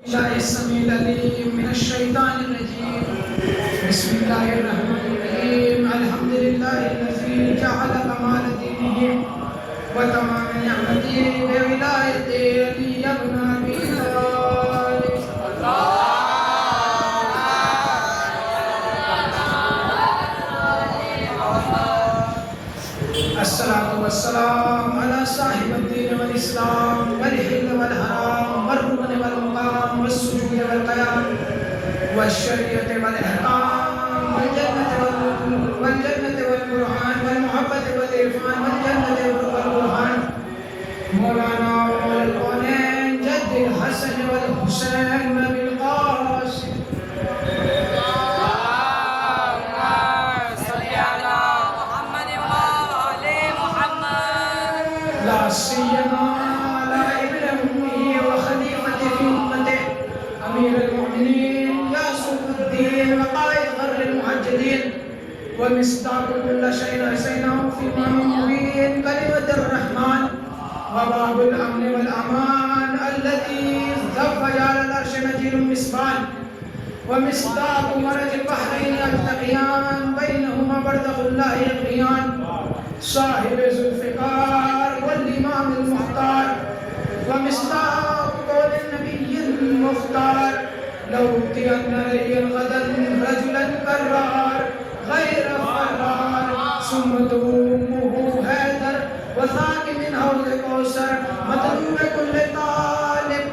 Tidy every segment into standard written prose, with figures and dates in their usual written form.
الله السميع العليم من الشيطان الرجيم. بسم الله الرحمن الرحيم. الحمد لله الذي جعل كمال دينه وتمام نعمته بولايته ليبنى به ذلك. الصلاة والسلام على صاحب الدين والإسلام والحل والحرام والركن والمقام والسجود والقيام والشريعة والإحكام والجنة والقرآن والمحبة والإرفان والجنة والقرآن مولانا والقرآن جد الحسن والحسين بالقاسم. لا سيما على ابن أمه وخليفة في أمته أمير المؤمنين ياسر الدين وقائد غر المهجدين ومصداق كل شيء رسيناه في إمام مبين كلمة الرحمن وباب الأمن والأمان الذي جعل العرش نجيل مسبان ومصداق مرج البحرين يلتقيان بينهما برزخ الله يبغيان صاحب ذو الفقار والإمام المختار ومصداق قول النبي المختار لو أوتين نبيا غدا رجلا كرار غير فرار سمته أمه هيدر وثاق من حوض الكوثر مطلوب كل طالب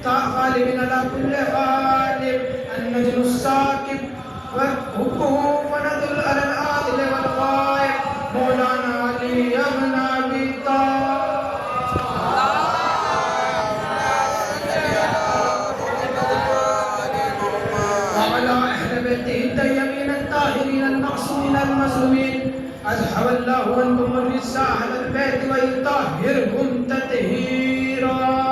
غالب على كل غالب النجم الساكب وحبه وندل على العادل والغائب مولانا علي بن ابي طالب وعلى اهل بيته الطيبين الطاهرين المعصومين المظلومين اذهب الله عنكم الرجس اهل البيت ويطهرهم تطهيرا.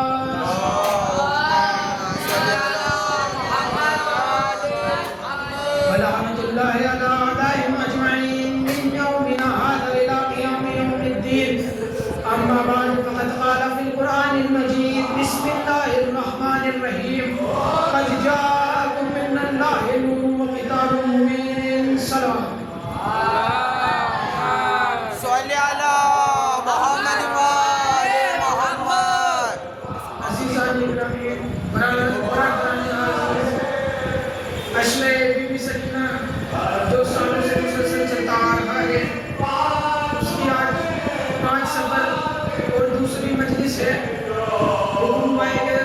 ولعنة الله على أعدائهم أجمعين من يومنا هذا إلى قيام يوم الدين. أما بعد فقد قال في القرآن المجيد بسم الله الرحمن الرحيم قد جاءكم من الله نور وكتاب مبين. سلام. صل على محمد وآل محمد. عزیزان گرامی، اشرے بی بی سکینہ جو سالوں سے مسلسل چلتا آ رہا ہے، اس کی آج 5 سفر اور دوسری مجلس ہے. حکم پائے گئے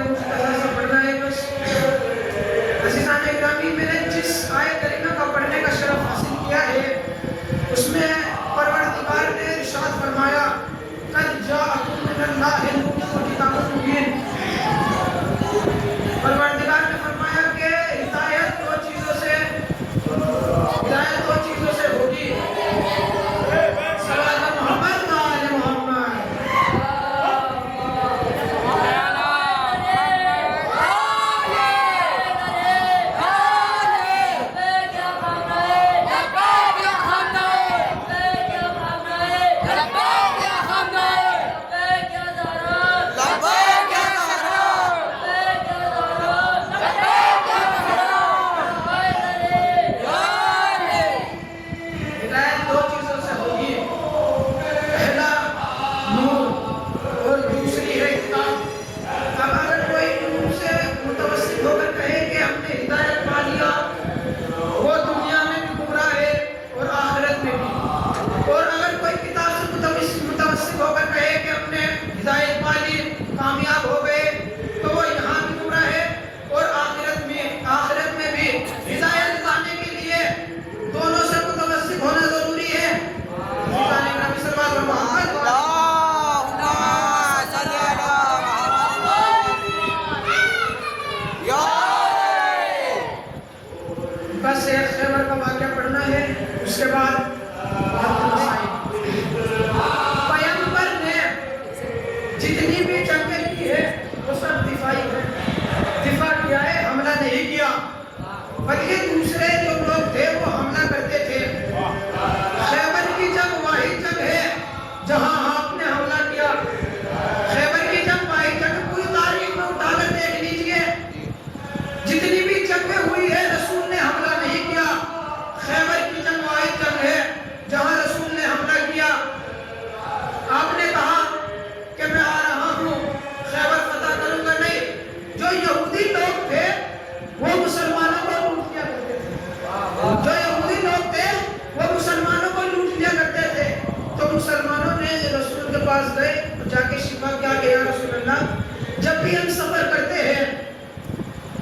اللہ جب بھی ہم سفر کرتے ہیں،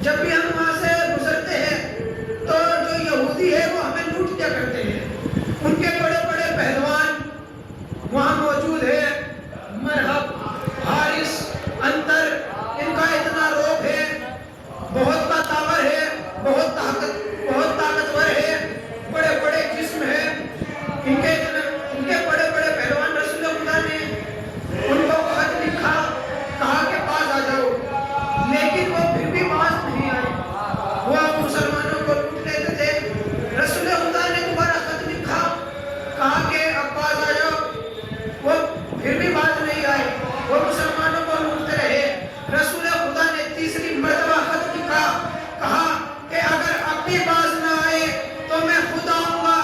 جب بھی ہم وہاں سے گزرتے ہیں تو جو یہودی ہے وہ ہمیں لوٹ کیا کرتے ہیں، ان کے بڑے بڑے پہلوان وہاں موجود ہے، مرحب، حارث، انتر، ان کا اتنا روب ہے، بہت طاقتور ہے، بہت طاقتور ہے، بڑے بڑے جسم ہے، ان کے بڑے بڑے پہلوان رسول خدا نے ان کو خط لکھا، کہا کہ پاس آ جاؤ، لیکن وہ پھر بھی پاس نہیں آئے، وہ مسلمانوں کو لوٹ لیتے تھے۔ رسول خدا نے دوبارہ خط لکھا، کہا کہ اب پاس آ جاؤ، وہ پھر بھی بات نہیں آئی، وہ مسلمانوں کو لوٹتے رہے۔ رسول خدا نے تیسری مرتبہ خط لکھا، کہا کہ اگر اب بھی باز نہ آئے تو میں خود آؤں گا،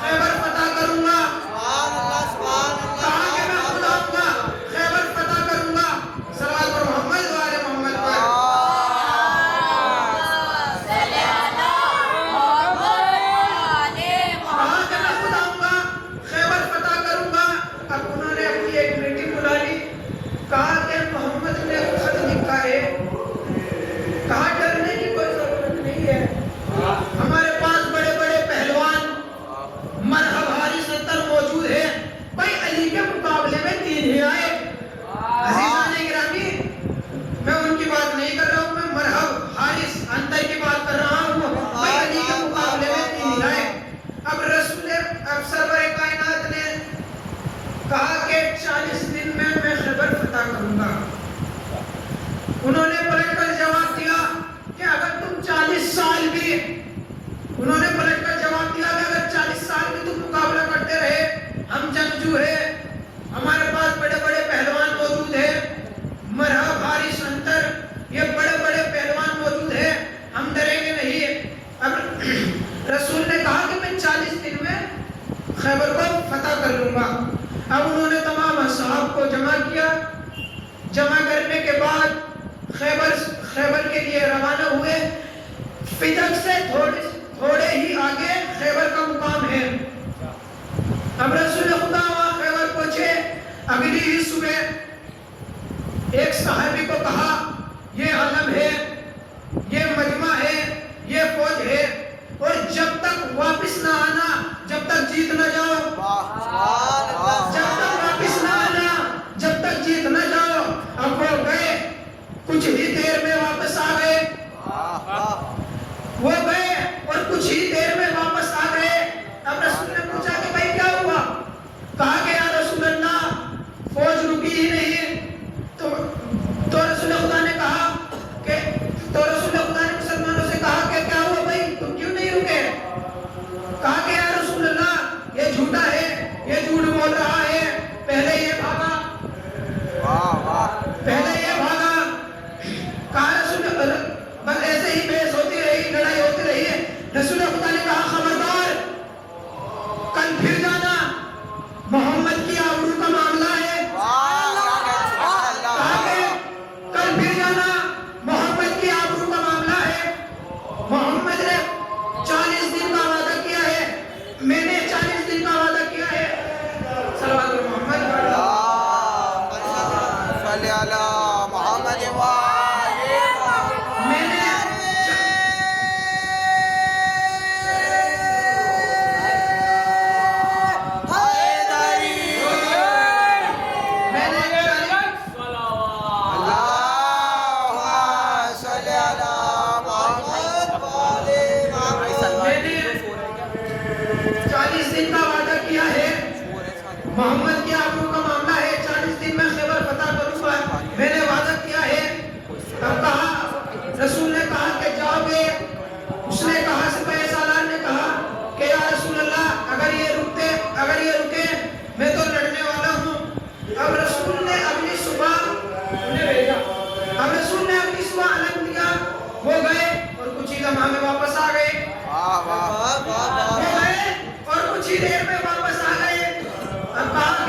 خیبر فتح کروں گا، کہا کہ میں خود آؤں گا، خیبر فتح کروں گا۔ صلوات پر محمد و آل محمد پر۔ کہا کہ میں خود آؤں گا، خیبر فتح کروں گا۔ اب انہوں نے اپنی ایک میٹنگ بلا لی، کہا کہ محمد نے خط لکھا ہے، کہا ڈرنے کی کوئی ضرورت نہیں ہے، ہمارے پاس بڑے بڑے پہلوان مرحب، حارث، انتر موجود ہیں، بھائی علی کے مقابلے میں 3 ہی آئے۔ عزیزان گرامی، میں ان کی بات نہیں کر رہا ہوں، میں مرحب، حارث، انتر کی بات کر رہا ہوں، بھائی علی کے مقابلے میں 3 ہی آئے۔ اب سرور کائنات نے کہا کہ 40 دن میں خیبر فتح کروں گا۔ انہوں نے پلٹ کر جواب دیا کہ اگر تم 40 سال بھی انہوں نے پلٹ کر جواب دیا کہ اگر 40 سال بھی تم مقابلہ کرتے رہے، ہم جنگجو ہیں، ہمارے پاس بڑے بڑے پہلوان موجود ہیں، مرحب، حارث، انتر، یہ بڑے بڑے پہلوان موجود ہیں، ہم ڈریں گے نہیں۔ اب رسول نے کہا کہ میں 40 دن میں خیبر کو فتح کر لوں گا۔ اب انہوں نے تمام اصحاب کو جمع کیا، جمع کرنے کے بعد خیبر کے لیے روانہ ہوئے۔ فدق سے تھوڑے ہی آگے خیبر کا مقام ہے۔ اب رسول خدا وہاں خیبر پہنچے، اگلی ہی صبح ایک صحابی کو کہا یہ علم ہے، یہ مجمع ہے، یہ فوج ہے، اور جب تک واپس نہ آنا، جب تک جیت نہ جاؤ، جب تک واپس نہ آنا، جب تک جیت نہ جاؤ۔ اب وہ گئے، کچھ ہی دیر میں واپس آ گئے، وہ گئے اور کچھ ہی دیر میں واپس آ گئے۔ اب رسول نے پوچھا کہ بھائی کیا ہوا؟ کہا کہ یا رسول اللہ فوج رکی ہی نہیں۔ تو رسول خدا نے کہا کہ رسول خدا نے مسلمانوں سے کہا کہ کیا ہوا بھائی، تم کیوں نہیں رکے؟ کہا کہ یا رسول اللہ یہ جھوٹا ہے، یہ جھوٹ بول رہا ہے، پہلے یہ بھاگا، پہلے یہ بھاگا۔ کہا رسول اللہ، بس ایسے ہی بحث ہوتی رہی، لڑائی ہوتی رہی ہے۔ رسول خدا نے کہا خبردار، کل پھر جانا، محمد کی آبرو کا معاملہ ہے۔ کہا کہ کل پھر جانا، محمد کی آبرو کا معاملہ ہے۔ محمد نے 40 دن کا وعدہ کیا ہے، میں نے 40 دن کا وعدہ کیا ہے۔ صلوات محمد صلی علی محمد و آل محمد۔ میں نے محمد کی آبرو کا معاملہ ہے، 40 دن میں خیبر فتح کروں گا، میں نے وعدہ کیا ہے۔ اب کہا، رسول نے کہا کہ جاؤ گے؟ اس نے کہا، سپاہی سالار نے کہا کہ یا رسول اللہ اگر یہ رکے میں تو لڑنے والا ہوں۔ اب رسول نے اگلی صبح انہیں بھیجا، اب رسول نے اگلی صبح علم دیا، وہ گئے اور کچھ ہی لمحہ میں واپس آ گئے، وہ گئے اور کچھ ہی دیر میں واپس آ گئے۔ اب کہا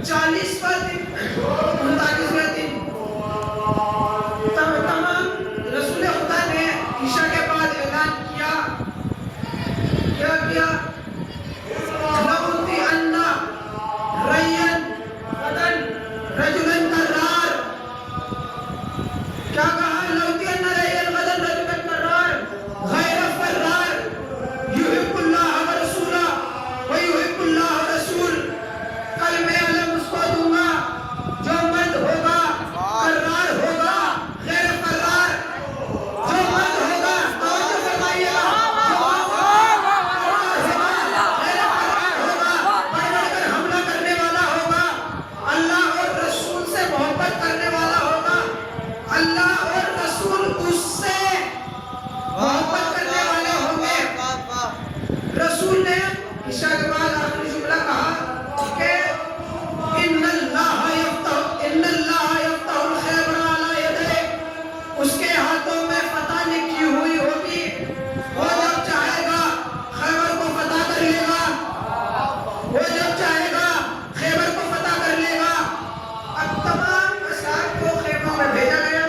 40واں دن 39واں دن تمام رسول خدا نے عشاء کے بعد اعلان کیا کیا لَأُوتِيَنَّ رَيًّا غَدًا رَجُلًا كَرَّارًا کیا کہا لَأُوتِيَنَّ رَيًّا غَدًا رَجُلًا كَرَّارًا غَيْرَ فَرَّارٍ يُحِبُّ اللَّهَ وَرَسُولَهُ وَيُحِبُّ اللَّهُ رَسُولَهُ کل میں علم اس کو دوں گا جو مرد ہوگا کرار ہوگا غیر فرار جو مرد ہوگا توجہ فرمائیے گا حملہ کرنے والا ہوگا اللہ اور رسول سے محبت کرنے والا ہوگا اللہ اور رسول اس سے محبت کرنے والے ہوں گے رسول نے عشاء کے بعد آخری جملہ کہا کہ ان اللہ یفتح الخیبر علی یدیہ اس کے ہاتھوں میں فتح لکھی ہوئی ہوگی وہ جب چاہے گا خیبر کو فتح کر لے گا وہ جب چاہے گا خیبر کو فتح کر لے گا اب تمام اصحاب کو خیموں میں بھیجا گیا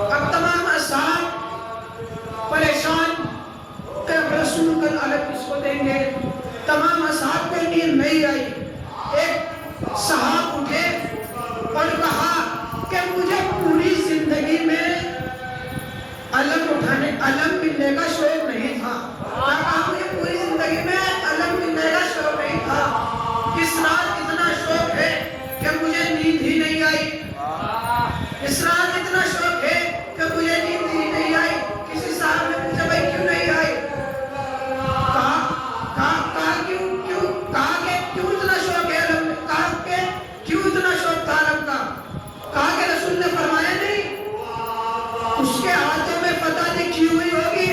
اب تمام اصحاب پریشان کہ رسول کل علم کس کو دیں گے تمام اصحاب کو نیند نہیں آئی ایک صحاب اٹھے اور کہا کہ مجھے پوری زندگی میں علم ملنے کا شوق نہیں تھا مجھے پوری زندگی میں علم ملنے کا شوق نہیں تھا اس رات اتنا شوق ہے کہ مجھے نیند ہی نہیں آئی اس رات اتنا شوق ہے کہ مجھے نیند ہی نہیں آئی کسی صاحب نے پوچھا بھائی کیوں نہیں آئی کہا کہ کیوں اتنا شوق ہے علم کہا کہ کیوں اتنا شوق تھا علم کا کہا کہ رسول نے فرمایا نہیں اس کے ہاتھوں میں فتح لکھی ہوئی ہوگی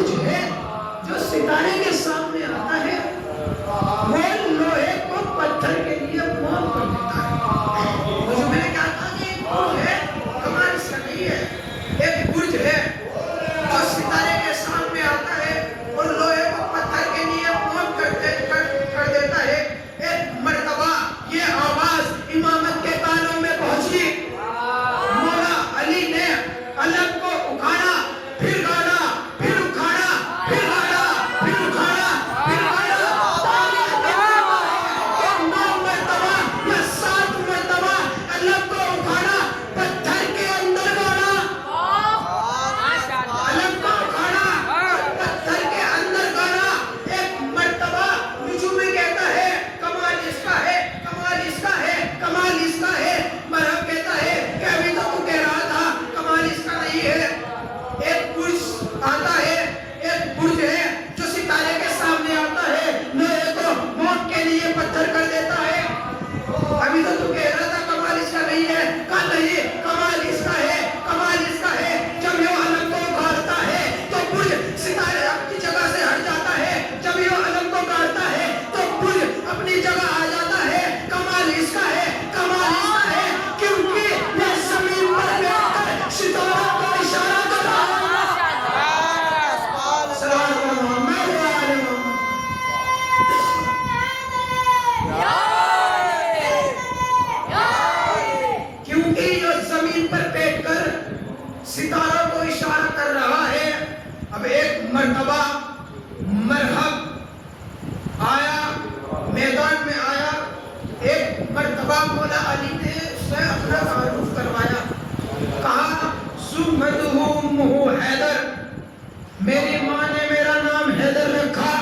برج ہے جو ستارے کے سامنے آتا ہے وہ لوہے کو پتھر کے لیے موت کر دیتا ہے. مجھے میں نے کہا تھا کہ ایک برج ہے, کمال اس کا نہیں ہے. ایک برج ہے جو ستارے کے سامنے آتا ہے اور لوہے کو پتھر کے لیے موت کر دیتا ہے. ایک مرتبہ یہ آواز امامت کے کانوں میں پہنچی, مولا علی نے علم کو اکھاڑا, پھر گاڑا, پھر اکھاڑا, پھر گاڑا, پھر اکھاڑا, پھر گاڑا. اور 9 مرتبہ یا 7 مرتبہ علم کو اکھاڑا, پتھر کے اندر گاڑا. علم کو اکھاڑا اور پتھر کے اندر گاڑا. ایک مرتبہ نجوم میں کہتا ہے کمال اس کا ہے, کمال اس کا ہے, کمال اس کا ہے. مرحب کہتا ہے کہ ابھی تو تو کہہ رہا تھا کمال اس کا نہیں ہے. ایک برج آتا ہے, ایک برج ہے جو ستارے کے سامنے آتا ہے, لوہے کو موت کے لیے پتھر کر دیتا ہے. ابھی تو تو کہہ رہا تھا کمال اس کا نہیں ہے, کہا نہیں کمال اس کا ہے, کمال اس کا ہے. جب یہ علم کو اکھاڑتا ہے تو برج ستارے اپنی جگہ سے ہٹ جاتا ہے, جب یہ علم کو اکھاڑتا ہے تو برج اپنی جگہ آ جاتا ہے. کمال اس کا ہے, کمال اس کا ہے, کیونکہ یہ زمین پر بیٹھ کر ستاروں کو اشارہ کر رہا ہے. سلام محمد و آل محمد. کیونکہ یہ زمین پر بیٹھ کر ستاروں کو اشارہ کر رہا ہے. اب ایک مرتبہ مرحب آیا, میدان میں آیا. ایک مرتبہ مولا علی نے اس سے اپنا تعارف کروایا, کہا سمدہ امہ حیدر, میری ماں نے میرا نام حیدر رکھا,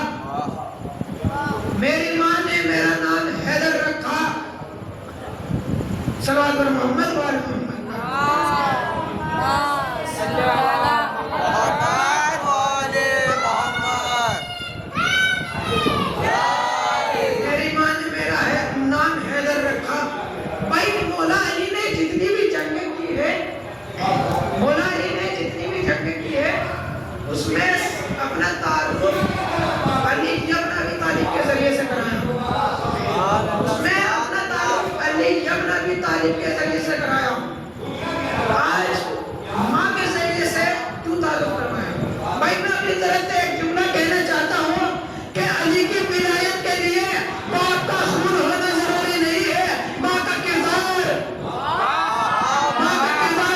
میری ماں نے میرا نام حیدر رکھا. صلوات بر محمد و آل محمد. میری ماں نے میرا نام حیدر رکھا. بھائی مولا علی نے جتنی بھی جنگیں کی ہے, مولا علی نے جتنی بھی جنگیں کی ہے, اس میں اپنا تعارف علی ابن ابی طالب کے ذریعے سے کرایا. اس میں اپنا تعارف علی ابن ابی طالب کے ذریعے سے کرایا. آج ماں کے ذریعے سے کیوں تعارف کروایا؟ بھائی میں اپنی طرف سے ایک جملہ کہنا چاہتا ہوں کہ علی کی ولایت کے لیے باپ کا خون ہونا ضروری نہیں ہے, ماں کا کردار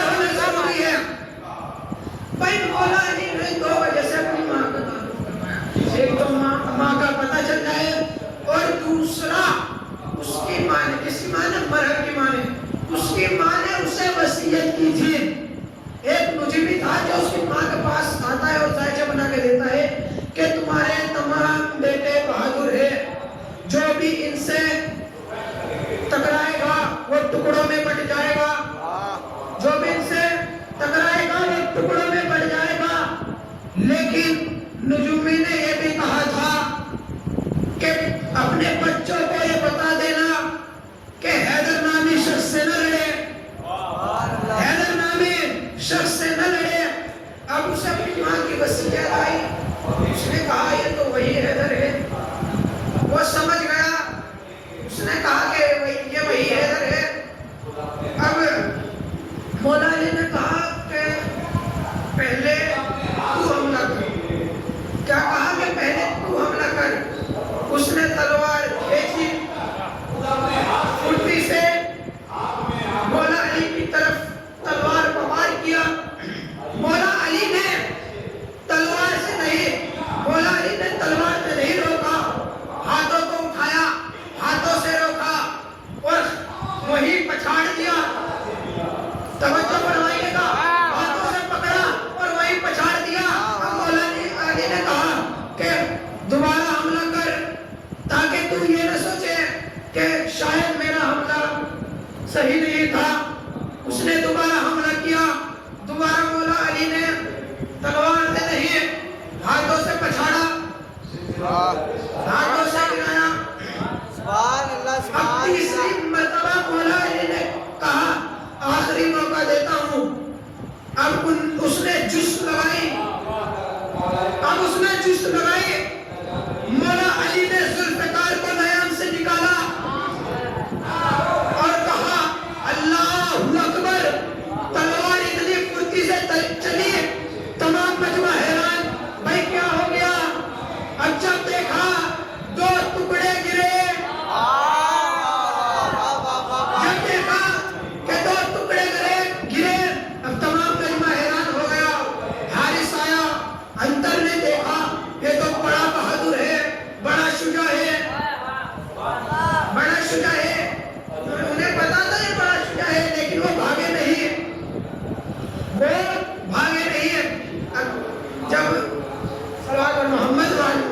ہونا ضروری ہے. بھائی مولا علی نے 2 وجہ سے اپنی ماں کا تعارف کروایا. ایک تو ماں کا پتہ چل جائے, اور دوسرا اس کی ماں نے, کسی ماں نے, مرحب کی ماں نے, اس کی ماں نے اسے وصیت کی تھی. ایک نجومی تھا جو اس کی ماں کے پاس آتا ہے اور ذائچہ بنا کے دیتا ہے کہ تمہارے تمام بیٹے بہادر ہیں, جو بھی ان سے ٹکرائے گا وہ ٹکڑوں میں بٹ جائے گا, جو بھی ان سے ٹکرائے گا وہ ٹکڑوں میں بٹ جائے گا. لیکن نجومی نے یہ بھی کہا تھا کہ اپنے بچوں کو یہ بتا دینا کہ حیدر نامی شخص سے نہ لڑے, حیدر نامی شخص سے نہ لڑے. اب اسے اپنی ماں کی وصیت آئی, اس نے کہا یہ تو وہی حیدر ہے. وہ سمجھ گیا, اس نے کہا کہ یہ وہی حیدر ہے. اب مولا علی نے کہا کہ پہلے تو حملہ کر. کیا کہا کہ پہلے تو حملہ کر. اس نے تلوار کھینچی, اٹھتی سے مولا علی کی طرف تلوار کو وار کیا. مولا علی نے تلوار سے نہیں, مولا علی نے تلوار سے نہیں روکا, ہاتھوں کو اٹھایا, ہاتھوں سے روکا اور وہی پچھاڑ دیا. توجہ فرمائیے گا, ہاتھوں سے پکڑا اور وہی پچھاڑ دیا. اب مولا علی نے کہا کہ دوبارہ حملہ کر, تاکہ تو یہ نہ سوچے کہ شاید میرا حملہ صحیح نہیں تھا. اس نے دوبارہ حملہ کیا. دوبارہ مولا علی نے تلوار سے نہیں, ہاتھوں سے پچھاڑا, ہاتھوں سے گرایا. اب تیسری مرتبہ مولا علی نے کہا آخری موقع دیتا ہوں. اب اس نے جس لگائی, اب اس نے چست لگائی، مولا علی نے ذوالفقار کو نیام سے نکالا اور کہا اللہ اکبر، تلوار اتنی پھرتی سے چلی، تمام مجمع حیران، بھائی کیا ہو گیا؟ اب جب دیکھا دو ٹکڑے گرے، جب دیکھا کہ دو ٹکڑے گرے، اب تمام مجمع حیران ہو گیا۔ حارث آیا، اندر نے دیکھا یہ تو بڑا بہادر ہے، بڑا شجاع ہے، بڑا شجاع ہے، انہیں پتا تھا یہ بڑا شجاع ہے، لیکن وہ بھاگے نہیں، وہ بھاگے نہیں۔ اب جب صلوات پر محمد والے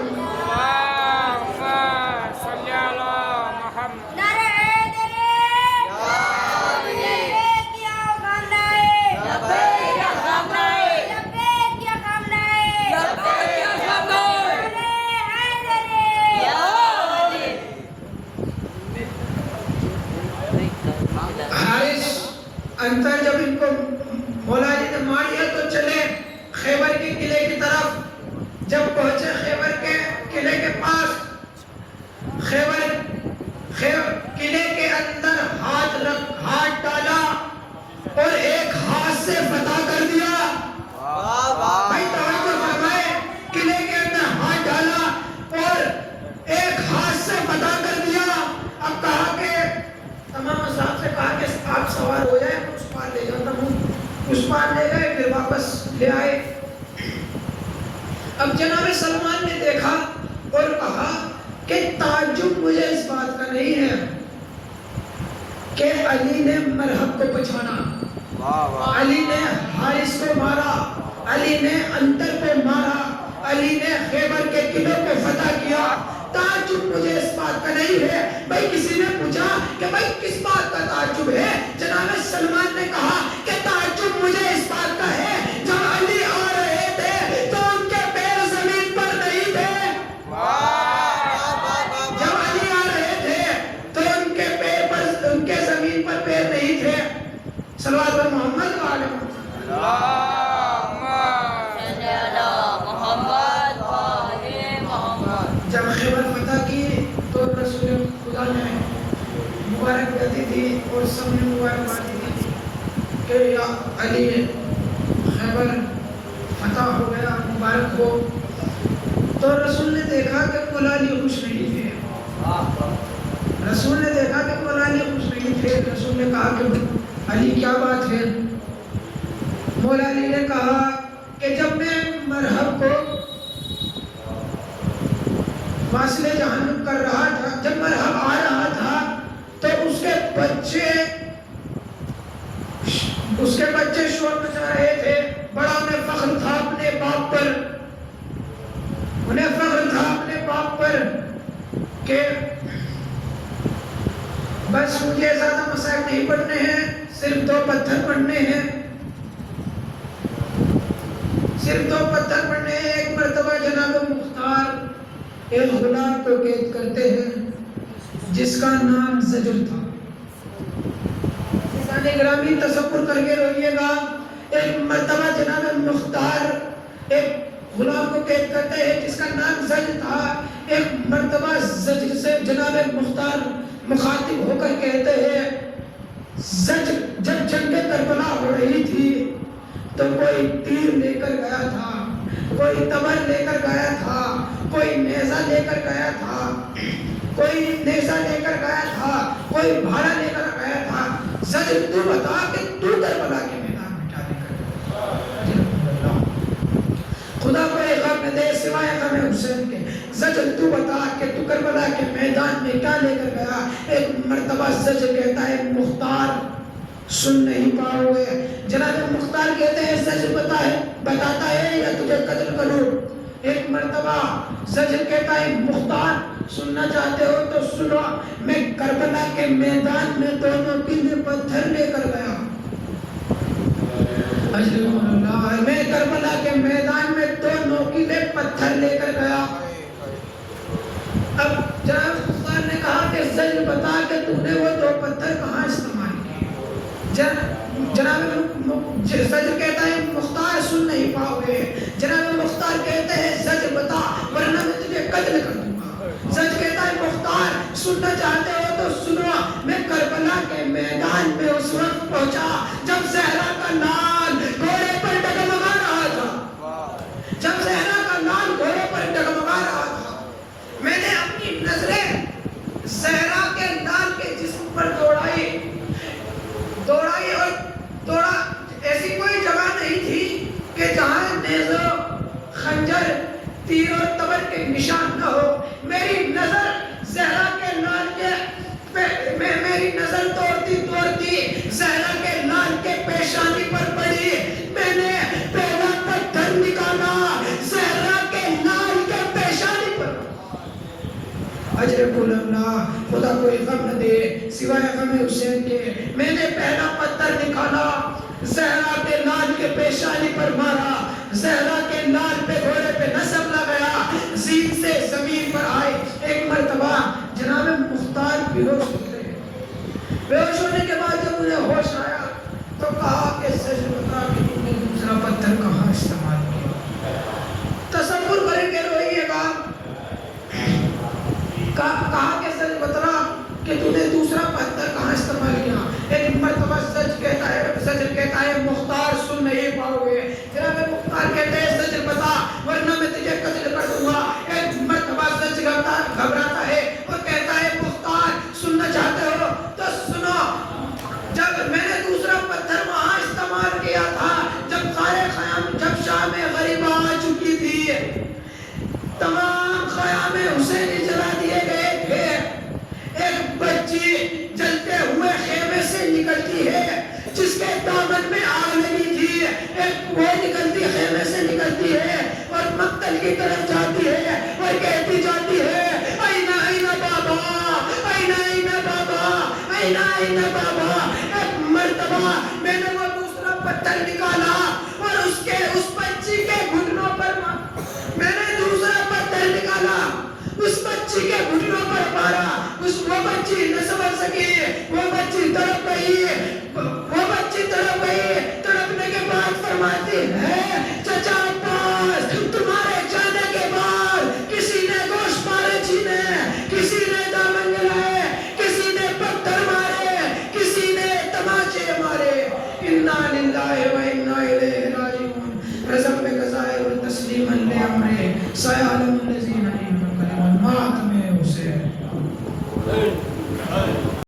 انتر جب ان کو مولا علی نے مار دیا تو چلے خیبر کے قلعے کی طرف۔ جب پہنچے خیبر کے قلعے کے پاس، قلعے کے اندر ہاتھ ڈالا اور ایک ہاتھ سے فتح کر دیا۔ بھائی توجہ فرمائے، قلعے کے اندر ہاتھ ڈالا اور ایک ہاتھ سے فتح کر دیا۔ اب کہا کہ تمام اصحاب سے کہا کہ آپ سوار ہو جائیں، اس پار لے جاتا ہوں۔ اس پار لے گئے، پھر واپس لے آئے۔ اب جناب سلمان نے دیکھا اور کہا کہ تعجب مجھے اس بات کا نہیں ہے کہ علی نے مرحب کو پہچانا، علی نے حارث کو مارا، علی نے انتر کو مارا، علی نے خیبر کے قلعوں کو فتح کیا۔ تعجب مجھے اس بات کا نہیں ہے۔ بھائی کسی نے پوچھا کہ بھائی کس بات کا تعجب ہے؟ جناب سلمان نے کہا کہ تعجب مجھے اس بات کا ہے، جب علی آ رہے تھے تو ان کے پیر زمین پر نہیں تھے، جب علی آ رہے تھے تو ان کے زمین پر پیر نہیں تھے۔ صلوات پر محمد وعلیہ جب خیبر فتح کی تو رسول خدا نے مبارک دیتی تھی اور سب نے مبارک مانتی تھی کہ یا علی خیبر فتح ہو گیا، مبارک ہو۔ تو رسول نے دیکھا کہ مولا علی خوش نہیں تھے، رسول نے دیکھا کہ مولا علی خوش نہیں تھے۔ رسول نے کہا کہ علی کیا بات ہے؟ مولا علی نے کہا کہ جب میں مرحب کو فاصلے جہنم کر رہا تھا، جب مرحب آ رہا تھا تو اس کے بچے شور مچا رہے تھے، بڑا انہیں فخر تھا اپنے باپ پر، انہیں فخر تھا اپنے باپ پر کہ بس مجھے زیادہ مسائل نہیں پڑھنے ہیں، صرف 2 پتھر پڑھنے ہیں، صرف 2 پتھر پڑھنے ہیں۔ ایک مرتبہ جناب مختار ایک غلام کو قید کرتے ہیں جس کا نام زجر تھا۔ گرامی تصور کر کے روئیے گا، ایک مرتبہ جناب مختار ایک غلام کو قید کرتے ہیں جس کا نام زجر تھا۔ ایک مرتبہ زجر سے جناب مختار مخاطب ہو کر کہتے ہیں، زجر جب جنگ کربلا ہو رہی تھی تو کوئی تیر لے کر گیا تھا، کوئی تبر لے کر گیا تھا، کوئی نیزہ لے کر گیا تھا، کوئی نیزہ لے کر گیا تھا، کوئی بھاڑا لے کر گیا تھا۔ زجر تو بتا کہ تو کربلا کے میدان میں کیا لے کر گیا؟ خدا کو ایک غم نہ دے سوائے غم حسین کے۔ زجر تو بتا کہ تو کربلا کے میدان میں کیا لے کر گیا؟ ایک مرتبہ زجر کہتا ہے مختار سن نہیں پاؤ گے۔ جناب مختار کہتے ہیں زجر بتاتا ہے یا تجھے قتل کروں؟ ایک مرتبہ زجر کہتا ہے مختار سننا چاہتے ہو تو سنو، میں کربلا کے میدان میں 2 نوکیلے پتھر لے کر گیا، میں کربلا کے میدان میں 2 نوکیلے پتھر لے کر گیا۔ اب جناب مختار نے کہا کہ زجر بتا کہ تو نے وہ 2 پتھر کہاں استعمال کیے؟ جناب زجر کہتا ہے مختار سن نہیں پاؤ گے۔ جناب مختار کہتے ہیں صبر کے نشان نہ ہو. میری نظر زہرا کے لال کے میری نظر توڑتی زہرا کے لال کے پیشانی پر پڑی. میں نے پہلا پتھر نکالا زہرا کے لال کے پیشانی پر. اجر کل اللہ خدا کوئی غم نہ دے سوائے غم حسین کے. میں نے پہلا پتھر نکالا زہرا کے لال کے پیشانی پر مارا. زہرا کے لال پہ گھوڑے پہ نصب لگایا. زین سے زمین پر آئے. ایک مرتبہ جناب مختار بیہوش ہو گئے. بیہوش ہونے کے بعد جب انہیں ہوش آیا تو کہا کہ سچ بتا کہ تم نے دوسرا پتھر کہاں استعمال کیا. تصور کریں کہ روئیے گا. کہا کہ سچ بتلا کہ تو نے دوسرا پتھر کہاں استعمال کیا. ایک مرتبہ سچ کہتا ہے مختار سن نہیں پاؤ گے. جناب مختار کہتے ہیں سچ بتا ورنہ میں تجھے قتل کر دوں گا. ایک مرتبہ سچ گھبراتا ہے اور کہتا ہے مختار سننا چاہتے ہو تو سنو. جب میں نے دوسرا پتھر وہاں استعمال کیا تھا جب خارے خیام جب شام غریبہ آ چکی تھی. تمام خیام حسینی جلا دیے گئے تھے. ایک بچی جلتے ہوئے خیمے سے نکلتی ہے جس کے دامن میں آگ لگی تھی. ایک وہ نکلتی خیمے سے نکلتی ہے اور مقتل کی طرف جاتی ہے اور کہتی جاتی ہے اینا اینا بابا اینا اینا بابا اینا اینا بابا. ایک مرتبہ میں نے وہ دوسرا پتھر نکالا اور اس بچی کے گھٹنوں پر میں نے دوسرا پتھر نکالا اس بچی کے گھٹنوں پر مارا. وہ بچی نہ سمجھ سکی. وہ بچی تڑپ گئی. تڑپنے کے بعد فرماتی ہے چچا عباس تمہارے جانے کے بعد کسی نے گوشت مارے چھینے, کسی نے دامن جلائے, کسی نے پتھر مارے, کسی نے تماچے مارے. انا للہ و انا الیہ راجعون. رزق میں قضائے اور تسلیما لامرے سیعلم الذین